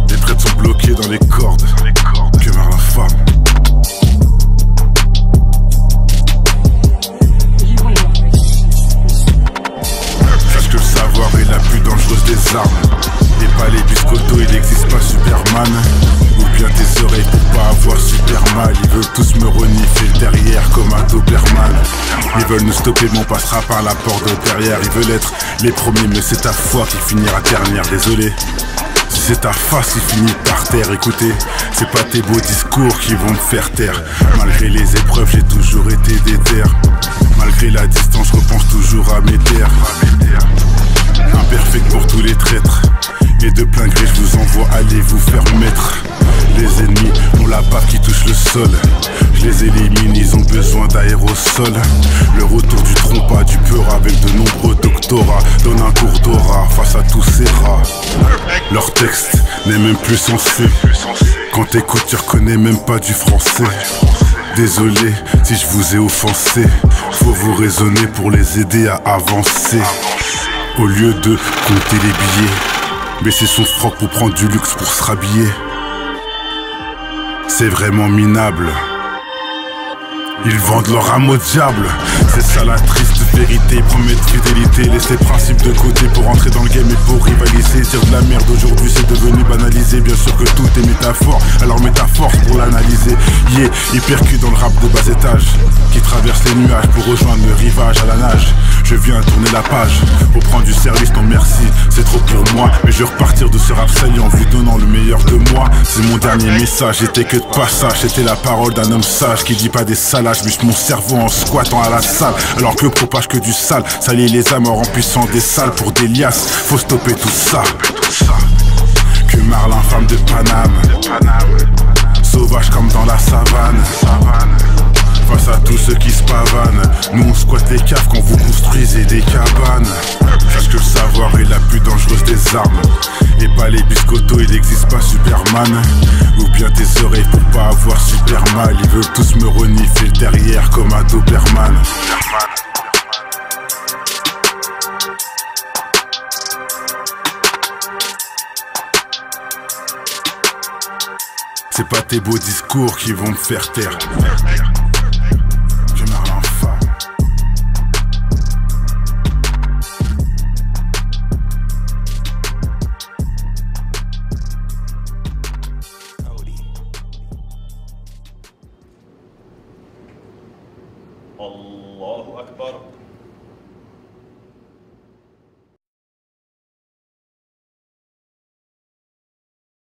Les traites sont bloquées dans les cordes. Que meurt l'infâme. Sache que le savoir est la plus dangereuse des armes. Et pas les biscottos, il n'existe pas Superman. Ou bien tes oreilles pour pas avoir super mal. Ils veulent tous me renifler derrière comme un Doberman. Ils veulent nous stopper mais on passera par la porte de derrière. Ils veulent être les premiers mais c'est ta foi qui finira dernière. Désolé, si c'est ta face qui finit par terre. Écoutez, c'est pas tes beaux discours qui vont me faire taire. Malgré les épreuves j'ai toujours été déter. Malgré la distance je repense toujours à mes terres. Imperfect pour tous les traîtres. Et de plein gré je vous envoie aller vous faire mettre. Les ennemis ont la baffe qui touche le sol. Je les élimine, ils ont besoin d'aérosol. Le retour du trompa, du peur avec de nombreux doctorats donne un cours d'aura face à tous ces rats. Leur texte n'est même plus censé. Quand t'écoutes tu reconnais même pas du français. Désolé si je vous ai offensé. Faut vous raisonner pour les aider à avancer. Au lieu de compter les billets, baisser son froc pour prendre du luxe pour se rhabiller. C'est vraiment minable. Ils vendent leur âme au diable. C'est ça la triste vérité. Promettre fidélité, laisser principe de côté pour entrer dans le game et pour rivaliser. Dire de la merde aujourd'hui c'est devenu banalisé. Bien sûr que tout est métaphore, alors métaphore pour l'analyser. Yeah, il percute dans le rap de bas étage qui traverse les nuages pour rejoindre le rivage à la nage. Je viens tourner la page pour prendre du service, non merci, c'est trop pour moi. Mais je vais repartir de ce rap sali en vous donnant le meilleur de moi. C'est mon dernier message, j'étais que de passage. C'était la parole d'un homme sage qui dit pas des salages. Je mon cerveau en squattant à la salle, alors que propage que du sale. Salir les âmes en remplissant des salles pour des liasses. Faut stopper tout ça. Que marre l'infâme de Paname. Sauvage comme dans la savane. Face à tous ceux qui se pavanent, nous on squatte les caves quand vous construisez des cabanes. Sache que le savoir est la plus dangereuse des armes. Et pas les biscottos, il n'existe pas Superman. Ou bien tes oreilles pour pas avoir super mal. Ils veulent tous me renifler derrière comme un Doberman. C'est pas tes beaux discours qui vont me faire taire.